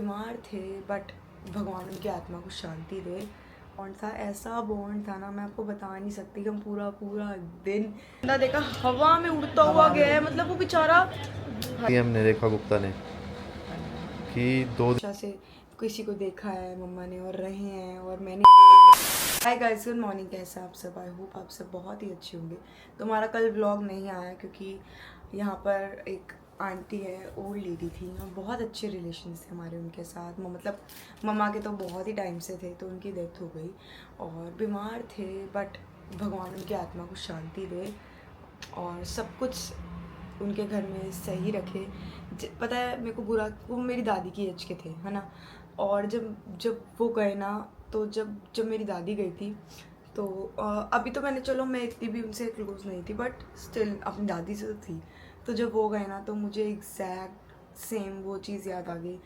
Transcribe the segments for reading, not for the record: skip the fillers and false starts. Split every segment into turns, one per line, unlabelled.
बीमार थे बट भगवान उनकी आत्मा को शांति दे। बॉन्ड था, ऐसा बॉन्ड था ना, मैं आपको बता नहीं सकती। हम पूरा पूरा दिन बंदा देखा हवा में उड़ता हुआ गया है, मतलब वो बेचारा
हमने देखा गुप्ता ने कि दो
अच्छा से किसी को देखा है मम्मा ने और रहे हैं और मैंने। हाय गाइस, गुड मॉर्निंग, कैसे आप सब? आई होप आप सब बहुत ही अच्छे होंगे। तो हमारा कल व्लॉग नहीं आया क्योंकि यहाँ पर एक आंटी है, ओल्ड लेडी थी और बहुत अच्छे रिलेशंस थे हमारे उनके साथ। मतलब मम्मा के तो बहुत ही टाइम से थे, तो उनकी डेथ हो गई और बीमार थे बट भगवान उनकी आत्मा को शांति दे और सब कुछ उनके घर में सही रखे। पता है मेरे को बुरा, वो मेरी दादी की एज के थे, है ना। और जब जब वो गए ना, तो जब जब मेरी दादी गई थी तो अभी तो मैंने, चलो मैं इतनी भी उनसे क्लोज नहीं थी बट स्टिल अपनी दादी से तो थी। तो जब वो गए ना तो मुझे एग्जैक्ट सेम वो चीज़ याद आ गई।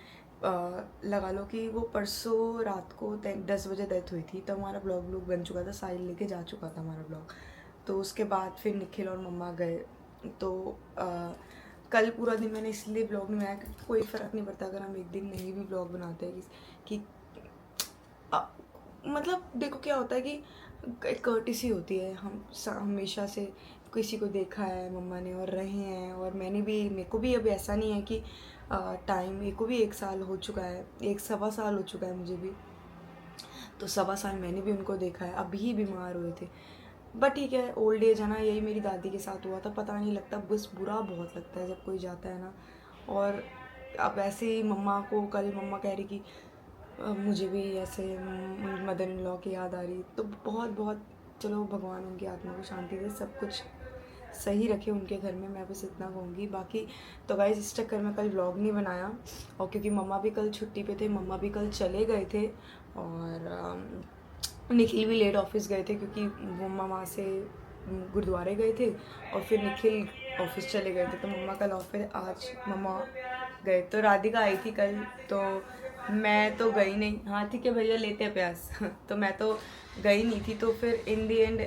लगा लो कि वो परसों रात को 10 बजे डेथ हुई थी, तो हमारा ब्लॉग बन चुका था, साहिल लेके जा चुका था हमारा ब्लॉग। तो उसके बाद फिर निखिल और मम्मा गए। तो कल पूरा दिन मैंने इसलिए ब्लॉग नहीं बनाया क्योंकि कोई फ़र्क नहीं पड़ता अगर हम एक दिन नहीं भी ब्लॉग बनाते हैं कि अ, मतलब देखो क्या होता है कि एक कर्टिसी होती है। हम हमेशा से किसी को देखा है मम्मा ने और रहे हैं और मैंने भी, मेरे को भी अब ऐसा नहीं है कि टाइम, मेरे को भी 1 साल हो चुका है, 1 सवा साल हो चुका है मुझे भी। तो 1 सवा साल मैंने भी उनको देखा है, अभी बीमार हुए थे। बट ठीक है, ओल्ड एज है ना, यही मेरी दादी के साथ हुआ था, पता नहीं लगता, बस बुरा बहुत लगता है जब कोई जाता है ना। और अब ऐसे ही मम्मा को, कल मम्मा कह रही कि मुझे भी ऐसे मदर इन लॉ की याद आ रही, तो बहुत बहुत, चलो भगवान उनकी आत्मा को शांति दे, सब कुछ सही रखे उनके घर में, मैं बस इतना कहूँगी। बाकी तो गाइस इस चक्कर में कल व्लॉग नहीं बनाया, और क्योंकि मम्मा भी कल छुट्टी पे थे, मम्मा भी कल चले गए थे और निखिल भी लेट ऑफिस गए थे क्योंकि वो मम्मा से गुरुद्वारे गए थे और फिर निखिल ऑफिस चले गए थे। तो मम्मा कल ऑफिस, आज मम्मा गए। तो राधिका आई थी कल, तो मैं तो गई नहीं। हाँ ठीक है भैया, लेते हैं प्यास तो मैं तो गई नहीं थी। तो फिर इन दी एंड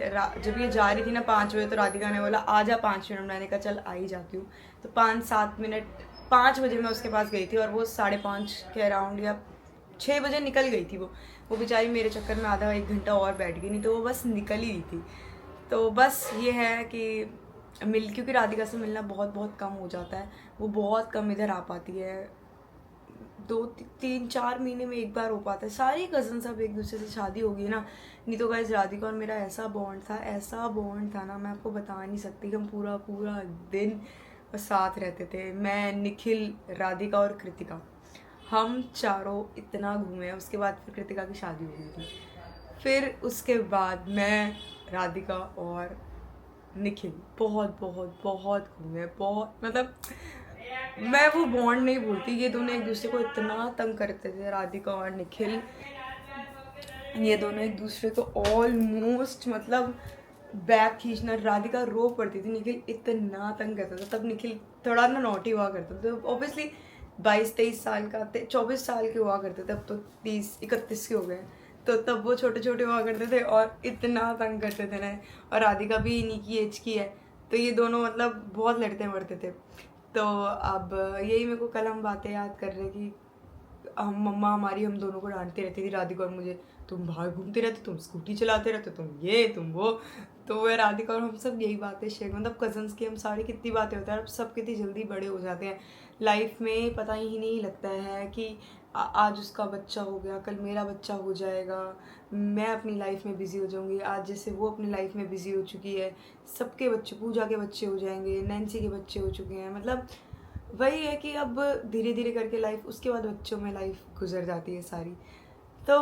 जब ये जा रही थी ना 5 बजे, तो राधिका ने बोला आ जा 5 मिनट। मैंने कहा चल आ ही जाती हूँ। तो 5-7 मिनट, 5 बजे मैं उसके पास गई थी और वो 5:30 के अराउंड या 6 बजे निकल गई थी। वो बेचारी मेरे चक्कर में आधा 1 घंटा और बैठ गई, नहीं तो वो बस निकल ही रही थी। तो बस ये है कि क्योंकि राधिका से मिलना बहुत बहुत कम हो जाता है, वो बहुत कम इधर आ पाती है, 2-3-4 महीने में एक बार हो पाता है। सारी कज़न सब एक दूसरे से शादी हो गई ना, नहीं तो गाइस राधिका और मेरा ऐसा बॉन्ड था, ऐसा बॉन्ड था ना, मैं आपको बता नहीं सकती। हम पूरा पूरा दिन साथ रहते थे, मैं, निखिल, राधिका और कृतिका, हम चारों इतना घूमे। उसके बाद फिर कृतिका की शादी हो गई थी, फिर उसके बाद मैं, राधिका और निखिल बहुत बहुत बहुत घूमे, बहुत, मतलब मैं वो बॉन्ड नहीं भूलती। ये दोनों एक दूसरे को इतना तंग करते थे, राधिका और निखिल, ये दोनों एक दूसरे को ऑलमोस्ट, मतलब बैग खींचना, राधिका रो पड़ती थी, निखिल इतना तंग करता था। तब निखिल थोड़ा ना नॉटी हुआ करता था, तो ऑब्वियसली 22-23 साल का, 24 साल के हुआ करते थे, अब तो 30-31 के हो गए। तो तब वो छोटे छोटे हुआ करते थे और इतना तंग करते थे ना। और राधिका भी इन्हीं की एज की है, तो ये दोनों मतलब बहुत लड़ते मरते थे। तो अब यही मेरे को कल हम बातें याद कर रहे कि हम, मम्मा हमारी हम दोनों को डांटती रहती थी, राधिका और मुझे, तुम बाहर घूमते रहते, तुम स्कूटी चलाते रहते, तुम ये तुम वो। तो वो राधिका और हम सब यही बातें शेयर, मतलब कजन्स की हम सारी कितनी बातें होती हैं। अब सब कितनी जल्दी बड़े हो जाते हैं लाइफ में, पता ही नहीं लगता है कि आज उसका बच्चा हो गया, कल मेरा बच्चा हो जाएगा, मैं अपनी लाइफ में बिज़ी हो जाऊंगी। आज जैसे वो अपनी लाइफ में बिज़ी हो चुकी है, सबके बच्चे, पूजा के बच्चे हो जाएंगे, नैन्सी के बच्चे हो चुके हैं, मतलब वही है कि अब धीरे धीरे करके लाइफ, उसके बाद बच्चों में लाइफ गुजर जाती है सारी। तो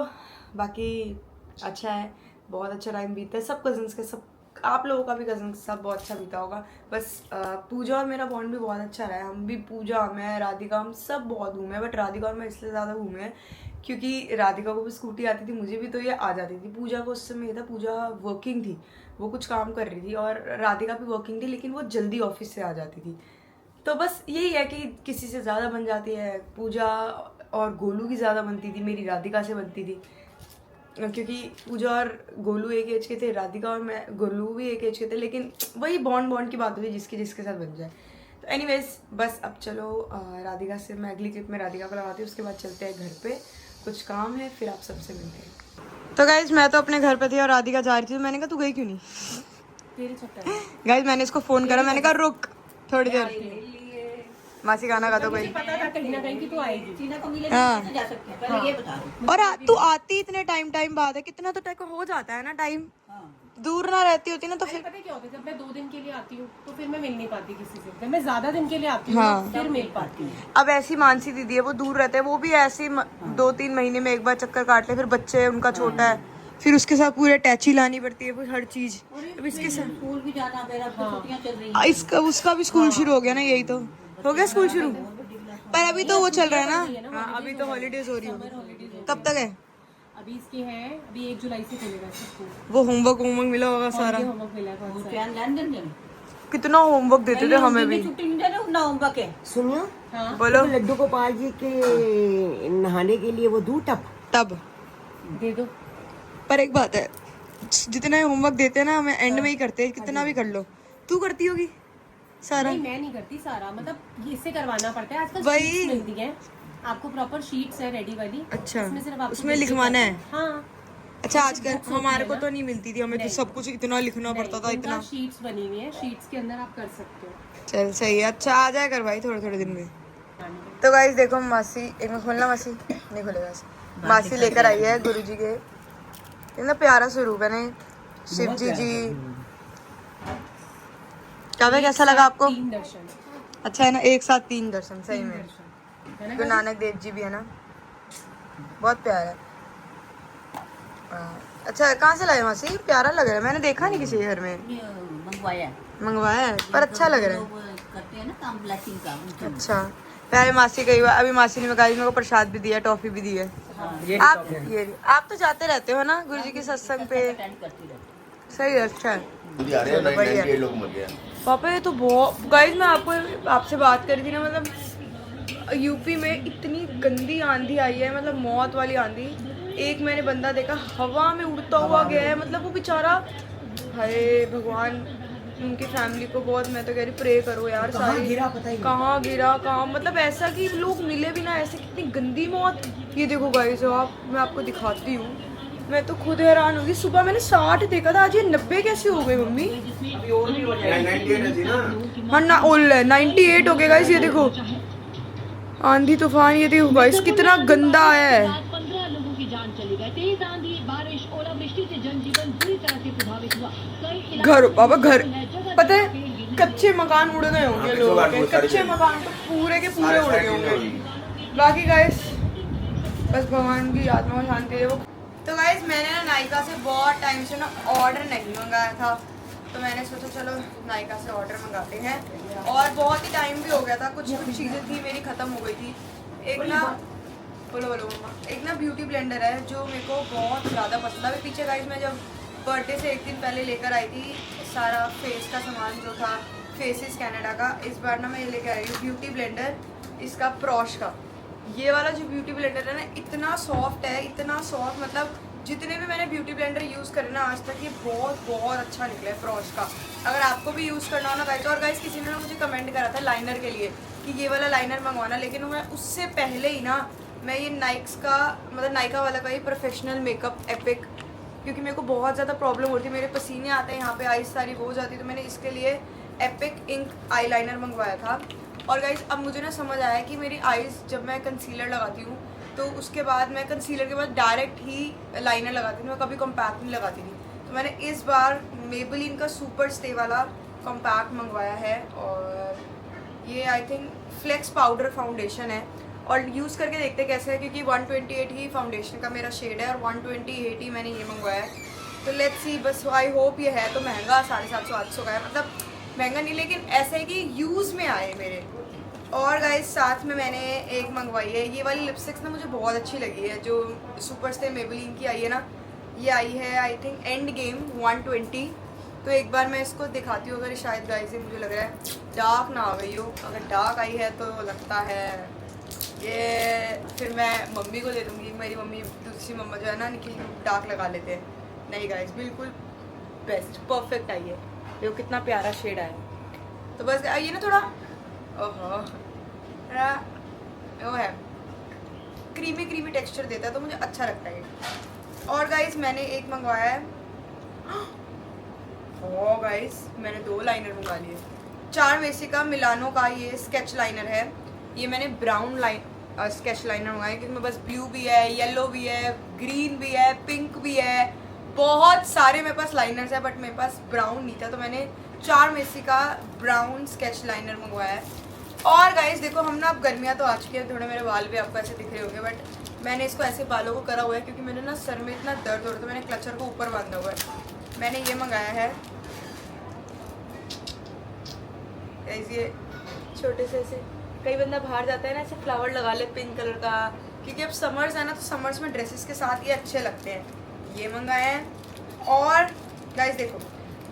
बाकी अच्छा है, बहुत अच्छा टाइम बीता है सब कज़न्स के, सब आप लोगों का भी कज़न के साथ बहुत अच्छा बीता होगा। बस पूजा और मेरा बॉन्ड भी बहुत अच्छा रहा है। हम भी, पूजा, मैं, राधिका, हम सब बहुत घूमे हैं, बट राधिका और मैं इसलिए ज़्यादा घूमे हैं क्योंकि राधिका को भी स्कूटी आती थी, मुझे भी, तो ये आ जाती थी। पूजा को उस समय ये था, पूजा वर्किंग थी, वो कुछ काम कर रही थी, और राधिका भी वर्किंग थी, लेकिन वो जल्दी ऑफिस से आ जाती थी। तो बस यही है कि किसी से ज़्यादा बन जाती है। पूजा और गोलू की ज़्यादा बनती थी, मेरी राधिका से बनती थी, क्योंकि पूजा और गोलू एक एज के थे, राधिका और मैं, गोलू भी एक एज के थे, लेकिन वही बॉन्ड बॉन्ड की बात होती है, जिसके जिसके साथ बन जाए। तो एनीवेज बस अब चलो राधिका से मैं अगली क्लिप में राधिका को लगाती हूँ, उसके बाद चलते हैं घर पे, कुछ काम है, फिर आप सबसे मिलते हैं। तो गाइज मैं तो अपने घर पे थी और राधिका जा रही थी, मैंने कहा तू गई क्यों नहीं? गाइज मैंने इसको फोन करा, मैंने कहा रुक थोड़ी देर, मासी गाना गा दो कोई।
पता था कहीं ना कहीं कि तू आएगी।
हाँ
जा सकते हैं, पहले ये बता दो।
और तू आती इतने टाइम बाद है, कितना तो टाइम हो जाता है ना टाइम, दूर ना रहती होती ना तो फिर।
पता क्या होता है, जब मैं 2 दिन के लिए आती हूँ तो फिर मैं मिल नहीं पाती किसी से, जब मैं ज्यादा दिन के लिए आती हूँ
हाँ।
फिर मिल पाती हूँ।
अब ऐसी मानसी दीदी है, वो दूर रहते हैं, वो भी ऐसी 2-3 महीने में एक बार चक्कर काट ले, फिर बच्चे उनका छोटा है, फिर उसके साथ पूरे अटैची लानी पड़ती है, वो हर चीज। अब इसके साथ
स्कूल भी जाना, मेरा छुट्टियां चल रही हैं।
इसका उसका भी स्कूल शुरू हो गया ना, यही तो हो गया स्कूल शुरू, पर अभी तो वो चल रहा है ना। हाँ, अभी तो हॉलीडेज हो रही है। कब तक है?
अभी इसकी है, अभी 1 जुलाई से खुलेगा स्कूल।
वो होमवर्क मिला होगा सारा?
होमवर्क मिला है कौन सा?
कितना होमवर्क देते थे हमें भी।
छुट्टी नहीं दे रहे, ना होमवर्क है।
सुनियो,
हाँ
बोलो।
लड्डू गोपाल जी के नहाने के लिए वो दूध
तब
दे दो।
पर एक बात है, जितना होमवर्क देते हैं ना हमें एंड में ही करते हैं, कितना भी कर लो। तू करती होगी सारा?
नहीं, मैं नहीं करती सारा, मतलब इससे करवाना पड़ता है। आजकल
वही।
शीट्स मिलती है, आपको प्रॉपर शीट्स है रेडी वाली।
अच्छा,
उसमें सिर्फ आपको
उसमें लिखवाना है?
हाँ।
अच्छा, आजकल हमारे को तो नहीं मिलती थी, हमें तो सब कुछ इतना लिखना पड़ता था, इतना।
शीट्स बनी हुई है, शीट्स के अंदर आप कर सकते हो।
चल सही है, अच्छा आ जाए कर भाई थोड़े दिन में। तो गाइस देखो मासी, एक मिनट खोलना, मासी नहीं खुलेगा ऐसे। मासी लेकर आई है गुरुजी के, इतना प्यारा स्वरूप है ना शिव जी। कैसा लगा आपको?
3 दर्शन।
अच्छा है ना, एक साथ 3 दर्शन, सही में।
है ना?
गुरु नानक देव जी भी है ना, बहुत प्यारा है। अच्छा कहाँ से लाए मासी? प्यारा लग रहा है, मैंने देखा नहीं किसी घर में। मंगवाया है, पर अच्छा लग रहा है।
करते हैं ना काम ब्लेसिंग का।
अच्छा, पहले मासी कई बार, अभी मासी ने मेरे को प्रसाद भी दिया, टॉफी भी दी है। आप तो जाते रहते हो ना गुरु जी के सत्संग पे? सही है, अच्छा है। पापा ये तो बहुत, गाइस मैं आपसे बात कर रही थी ना, मतलब यूपी में इतनी गंदी आंधी आई है, मतलब मौत वाली आंधी। एक मैंने बंदा देखा हवा में उड़ता हुआ गया है, मतलब वो बेचारा, हाय भगवान उनकी फैमिली को बहुत, मैं तो कह रही प्रे करो यार सारी। कहाँ गिरा कहाँ, मतलब ऐसा कि लोग मिले भी ना, ऐसे कितनी गंदी मौत। ये देखो गाइस, मैं आपको दिखाती हूँ, मैं तो खुद हैरान होगी। सुबह मैंने 60 देखा था, आज ये 90 कैसे हो गई मम्मी? हाँ ना, 98 हो गए गाइस, ये देखो आंधी तूफान, ये देखो गाइस कितना गंदा आया है।
15 लोगों की जान चली गई। तेज आंधी, बारिश, ओलावृष्टि से जनजीवन बुरी तरह से प्रभावित हुआ। कई
घर बाबा, घर पता है कच्चे मकान उड़ गए होंगे लोगों के, कच्चे मकान तो पूरे के पूरे उड़ गए होंगे। बाकी गाइस बस भगवान की आत्मा को शांति दे। वो तो गाइस मैंने ना नायका से बहुत टाइम से ना ऑर्डर नहीं मंगाया था, तो मैंने सोचा चलो नायका से ऑर्डर मंगाते हैं, और बहुत ही टाइम भी हो गया था, कुछ चीज़ें थी मेरी ख़त्म हो गई थी। एक ना बोलो मम्मा, एक ना ब्यूटी ब्लेंडर है जो मेरे को बहुत ज़्यादा पसंद है। अभी पीछे गाइस मैं जब बर्थडे से 1 दिन पहले लेकर आई थी सारा फेस का सामान जो था, फेसेस कनाडा का, इस बार ना मैं ये लेकर आई हूँ ब्यूटी ब्लेंडर, इसका प्रॉश का। ये वाला जो ब्यूटी ब्लेंडर है ना, इतना सॉफ्ट है, इतना सॉफ्ट, मतलब जितने भी मैंने ब्यूटी ब्लेंडर यूज़ करे ना आज तक, ये बहुत अच्छा निकला है प्रॉश का। अगर आपको भी यूज़ करना हो ना गाइस, और गाइस किसी ने ना मुझे कमेंट करा था लाइनर के लिए कि ये वाला लाइनर मंगवाना, लेकिन मैं उससे पहले ही ना मैं ये नायका वाला का ही प्रोफेशनल मेकअप एपिक, क्योंकि मेरे को बहुत ज़्यादा प्रॉब्लम होती है, मेरे पसीने आते हैं यहाँ पे, आइज सारी वो हो जाती है, तो मैंने इसके लिए एपिक इंक आई लाइनर मंगवाया था। और गाइस अब मुझे ना समझ आया कि मेरी आइज़, जब मैं कंसीलर लगाती हूँ तो उसके बाद मैं कंसीलर के बाद डायरेक्ट ही लाइनर लगाती थी, मैं कभी कॉम्पैक्ट नहीं लगाती थी। तो मैंने इस बार मेबेलिन का सुपर स्टे वाला कॉम्पैक्ट मंगवाया है, और ये I think flex powder foundation है, और यूज़ करके देखते कैसे है, क्योंकि 128 ही फाउंडेशन का मेरा शेड है और 128 ही मैंने ये मंगवाया है। तो लेट्स सी, बस आई होप ये है तो महंगा 750-800 का है, मतलब महंगा नहीं, लेकिन ऐसा है कि यूज़ में आए मेरे। और गाइस साथ में मैंने एक मंगवाई है, ये वाली लिपस्टिक्स ना मुझे बहुत अच्छी लगी है, जो सुपर स्टे मेबेलिन की आई है ना, ये आई है आई थिंक एंड गेम 120। तो एक बार मैं इसको दिखाती हूँ, अगर शायद गाइस ये मुझे लग रहा है डार्क ना आ गई हो, अगर डार्क आई है तो लगता है ये फिर मैं मम्मी को दे दूँगी। मेरी मम्मी दूसरी मम्मा जो है ना निखिल डार्क लगा लेते हैं, नहीं गाइस बिल्कुल बेस्ट परफेक्ट आई है, देखो कितना प्यारा शेड आया। तो बस ये ना थोड़ा ओहो मेरा वो है क्रीमी क्रीमी टेक्सचर देता है तो मुझे अच्छा लगता है ये। और गाइस मैंने एक मंगवाया है, ओह गाइस मैंने 2 लाइनर मंगा लिए। 4 मेसी का मिलानो का ये स्केच लाइनर है। ये मैंने ब्राउन स्केच लाइनर मंगाया क्योंकि मेरे पास ब्लू भी है, येलो भी है, ग्रीन भी है, पिंक भी है, बहुत सारे मेरे पास लाइनर्स है, बट मेरे पास ब्राउन नहीं था तो मैंने 4 मेसी का ब्राउन स्केच लाइनर मंगवाया है। और गाइस देखो हम ना अब गर्मियाँ तो आ चुकी हैं, थोड़े मेरे बाल भी आपको ऐसे दिख रहे होंगे, बट मैंने इसको ऐसे बालों को करा हुआ है क्योंकि मेरे ना सर में इतना दर्द हो रहा था, मैंने क्लचर को ऊपर बांधा हुआ है। मैंने ये मंगाया है ये छोटे से ऐसे, कई बंदा बाहर जाता है ना ऐसे फ्लावर लगा ले पिंक कलर का, क्योंकि अब समर्स है ना तो समर्स में ड्रेसेस के साथ ये अच्छे लगते हैं। ये मंगाए हैं। और गाइस देखो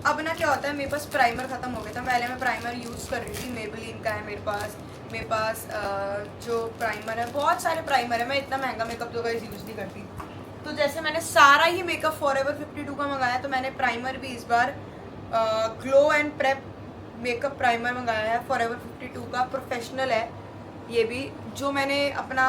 अब ना क्या होता है, मेरे पास प्राइमर ख़त्म हो गया था, पहले मैं प्राइमर यूज़ कर रही थी, मेबेलिन का है मेरे पास जो प्राइमर है, बहुत सारे प्राइमर है, मैं इतना महंगा मेकअप तो गाइस यूज़ नहीं करती। तो जैसे मैंने सारा ही मेकअप फॉरएवर 52 का मंगाया तो मैंने प्राइमर भी इस बार glow and prep makeup primer मंगाया है फॉरएवर 52 का, प्रोफेशनल है ये भी। जो मैंने अपना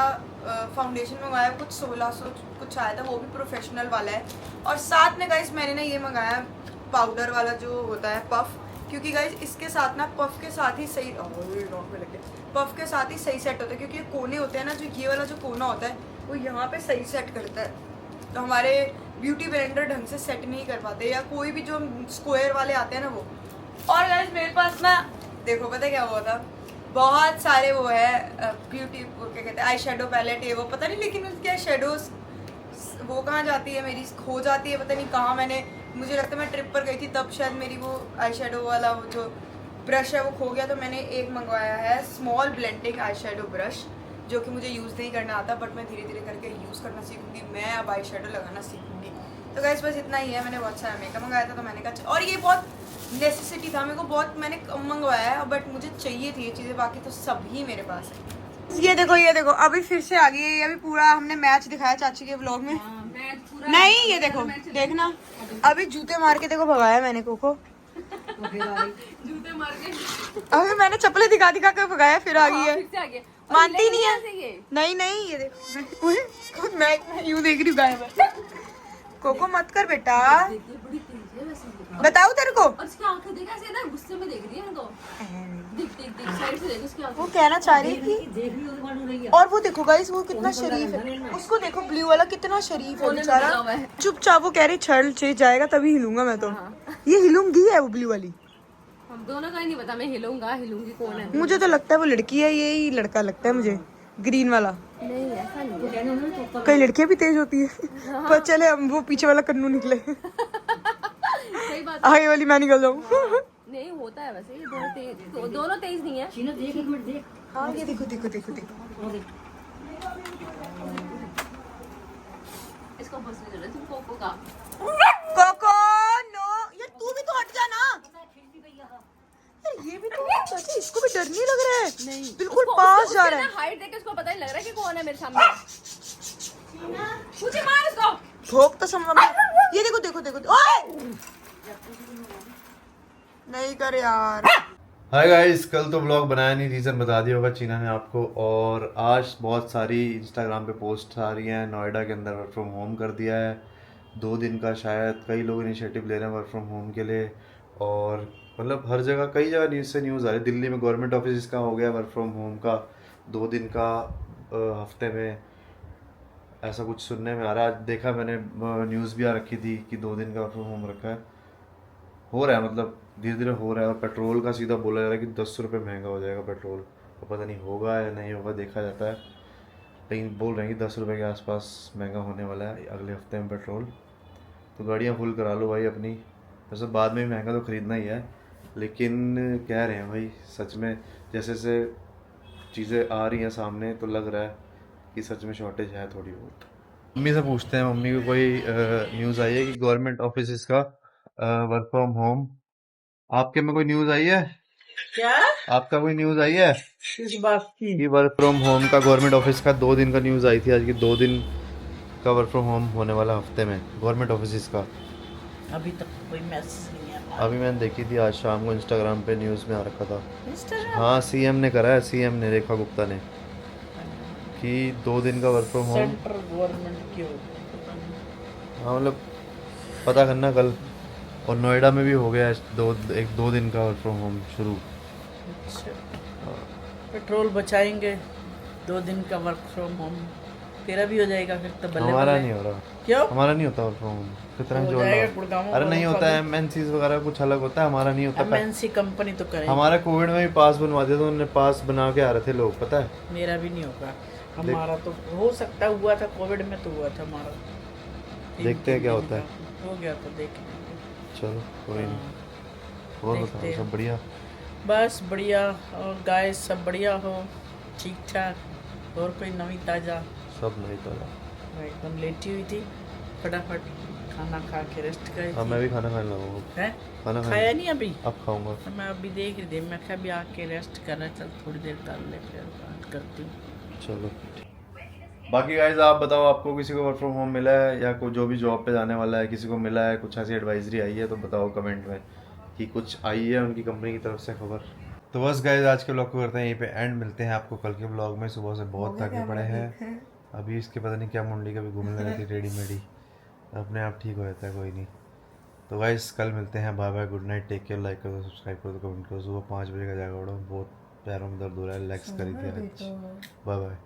फाउंडेशन मंगाया कुछ 1600 कुछ आया था, वो भी प्रोफेशनल वाला है। और साथ में गाइस मैंने ना ये मंगाया पाउडर वाला जो होता है पफ, क्योंकि गाइस इसके साथ ना पफ के साथ ही सही पफ के साथ ही सही सेट होता है, क्योंकि ये कोने होते हैं ना, जो ये वाला जो कोना होता है वो यहाँ पे सही सेट करता है, तो हमारे ब्यूटी ब्लेंडर ढंग से सेट नहीं कर पाते, या कोई भी जो स्क्वायर वाले आते हैं ना वो। और गाइस मेरे पास ना देखो पता है क्या हुआ था, बहुत सारे वो है ब्यूटी क्या कहते हैं आई शेडो पैलेट, ये वो पता नहीं, लेकिन उसके शेडोज वो कहाँ जाती है मेरी, खो जाती है पता नहीं कहाँ। मैंने मुझे लगता है मैं ट्रिप पर गई थी तब शायद मेरी वो आई शेडो वाला वो जो ब्रश है वो खो गया, तो मैंने एक मंगवाया है small blending eye shadow brush, जो कि मुझे यूज़ नहीं करना आता, बट मैं धीरे धीरे करके यूज़ करना सीखूंगी, मैं अब आई शेडो लगाना सीखूंगी। तो गाइस बस इतना ही है, मैंने बहुत सारा मेकअप मंगाया था तो मैंने कहा, और ये बहुत नेसेसिटी था मेरे को, बहुत मैंने कम मंगवाया है बट मुझे चाहिए थी ये चीज़ें, बाकी तो सब ही मेरे पास है। ये देखो अभी फिर से आ गई है, ये अभी पूरा हमने मैच दिखाया चाची के व्लॉग में। नहीं ये देखो देखना, अभी जूते मार के देखो भगाया मैंने कोको,
जूते मार के
अभी मैंने चप्पलें दिखा दिखा कर भगाया, फिर आ गई है,
फिर से आ गया।
मानती नहीं है। नहीं नहीं ये देखो मैं यूं देख रही हूँ गायब है। कोको मत कर बेटा,
बड़ी तेज है वैसे ये।
बताओ तेरे को।
और उसकी आंखें देख ऐसे ना गुस्से में देख रही है इनको, दिख दिख दिख साइड से देख उसकी आंखें।
वो कहना चाह रही थी, और वो देखो गाइस वो कितना शरीफ है, उसको देखो ब्लू वाला कितना शरीफ है बेचारा, चुपचाप वो कह रही छड़ चेज जाएगा तभी हिलूंगा मैं, तो ये हिलूंगी है वो ब्लू वाली।
हम दोनों का ही नहीं पता, मैं हिलूंगी कौन है।
मुझे तो लगता है वो लड़की है, यही लड़का लगता है मुझे, ग्रीन वाला।
नहीं ऐसा नहीं,
कई लड़कियां भी तेज होती है, पर चले हम वो पीछे वाला कन्नू निकले,
सही बात
आगे वाली मैं निकल जाऊँ।
नहीं होता है वैसे, ये दोनों तेज नहीं है।
हाँ ये देखो देखो देखो देखो,
इसको बस में तुम कोको का
कोको नो, यार तू भी तो हट जा ना यार, ये भी तो चाची इसको भी डर नहीं लग रहा है,
नहीं
बिल्कुल पास जा रहा है।
हाइट देख के उसको पता नहीं लग रहा है कि कौन है मेरे सामने। मुझे मार इसको,
भोग तो समझ में, ये देखो देखो देखो, ओए नहीं कर यार।
हाय गाइस, कल तो व्लॉग बनाया नहीं, रीज़न बता दिया होगा चीना ने आपको। और आज बहुत सारी इंस्टाग्राम पे पोस्ट आ रही हैं, नोएडा के अंदर वर्क फ्रॉम होम कर दिया है 2 दिन का, शायद कई लोग इनिशिएटिव ले रहे हैं वर्क फ्रॉम होम के लिए। और मतलब हर जगह कई जगह न्यूज़ आ रही है। दिल्ली में गवर्नमेंट ऑफिस का हो गया वर्क फ्रॉम होम का 2 दिन का हफ्ते में, ऐसा कुछ सुनने में आ रहा है। आज देखा मैंने न्यूज़ भी आ रखी थी कि 2 दिन का वर्क फ्रॉम होम रखा है, हो रहा है, मतलब धीरे धीरे हो रहा है। और पेट्रोल का सीधा बोला जा रहा है कि 10 रुपये महंगा हो जाएगा पेट्रोल, तो पता नहीं होगा या नहीं होगा, देखा जाता है, लेकिन बोल रहे हैं कि 10 रुपये के आसपास महंगा होने वाला है अगले हफ्ते में पेट्रोल। तो गाड़ियाँ फुल करा लो भाई अपनी, वैसे बाद में महंगा तो ख़रीदना ही है, लेकिन कह रहे हैं भाई सच में जैसे जैसे चीज़ें आ रही हैं सामने तो लग रहा है कि सच में शॉर्टेज है थोड़ी बहुत। मम्मी से पूछते हैं, मम्मी को कोई न्यूज़ आई है कि गवर्नमेंट ऑफिस का वर्क फ्रॉम होम, आपके में कोई न्यूज़ आई है
क्या?
आपका कोई न्यूज़ आई है
किस बात की?
कि वर्क फ्रॉम होम का गवर्नमेंट ऑफिस का 2 दिन का न्यूज़ आई थी आज की, 2 दिन का वर्क फ्रॉम होम होने वाला हफ्ते में गवर्नमेंट ऑफिस का।
अभी तक कोई मैसेज नहीं है,
अभी मैंने देखी थी आज शाम को इंस्टाग्राम पे न्यूज़ में आ रखा था। हाँ सीएम ने करा है, सीएम ने, रेखा गुप्ता ने, कि 2 दिन का work from home.
Central government की हो।
हाँ मतलब पता करना कल। और नोएडा में भी हो गया है 2 दिन का वर्क फ्रॉम होम शुरू।
अच्छा, पेट्रोल बचाएंगे, 2 दिन का वर्क फ्रॉम होम तेरा भी हो जाएगा फिर तो। बल्ले
हमारा
बल्ले।
नहीं हो रहा,
क्यों?
हमारा नहीं होता वर्क फ्रॉम होम। कितना
हो
जोर
जाएगा
लगाओ।
गुड़गांव
अरे नहीं
वालों
होता
का
है, एमएनसीज वगैरह कुछ अलग होता है, हमारा नहीं होता।
एमएनसी कंपनी तो करे।
हमारा कोविड में भी पास बनवा दिया था उन्होंने, पास बना के आ रहे थे लोग, पता है।
मेरा भी नहीं होगा। हमारा तो हो सकता हुआ था, कोविड में तो हुआ था हमारा।
देखते हैं क्या होता है।
हो गया तो देखेंगे।
चलो कोई नहीं।
हाँ,
और
देखते
बताओ
हैं।
सब बढ़िया?
बस बढ़िया। और गाइस सब बढ़िया हो, ठीक ठाक। और कोई नवी ताज़ा?
सब नहीं तो।
मैं एकदम लेटी हुई थी, फटाफट खाना खा के रेस्ट कर।
हाँ मैं भी खाना खाने लगा हूँ।
है
खाना
खाया नहीं अभी?
अब खाऊंगा।
तो मैं अभी देख रही थी, मैं क्या भी आके रेस्ट कर रहा, चल थोड़ी देर कर ले फिर बात करती हूँ।
चलो बाकी गाइज आप बताओ, आपको किसी को वर्क फ्रॉम होम मिला है या कोई जो भी जॉब पे जाने वाला है किसी को मिला है, कुछ ऐसी एडवाइजरी आई है तो बताओ कमेंट में कि कुछ आई है उनकी कंपनी की तरफ से खबर। तो बस गाइज आज के ब्लॉग को करते हैं यहीं पे एंड। मिलते हैं आपको कल के ब्लॉग में। सुबह से बहुत थके पड़े हैं, अभी इसके पता नहीं क्या मुंडी कभी घूमने लगी थी टेढ़ी मेढ़ी, अपने आप ठीक हो जाता है, कोई नहीं। तो गाइस कल मिलते हैं, bye bye, good night, take care, like करो, सब्सक्राइब करो, कमेंट करो। सुबह 5 बजे का जागा उड़ो, बहुत पैरों में दर्द हो रहा है, रिलैक्स कर दिया आज। Bye bye.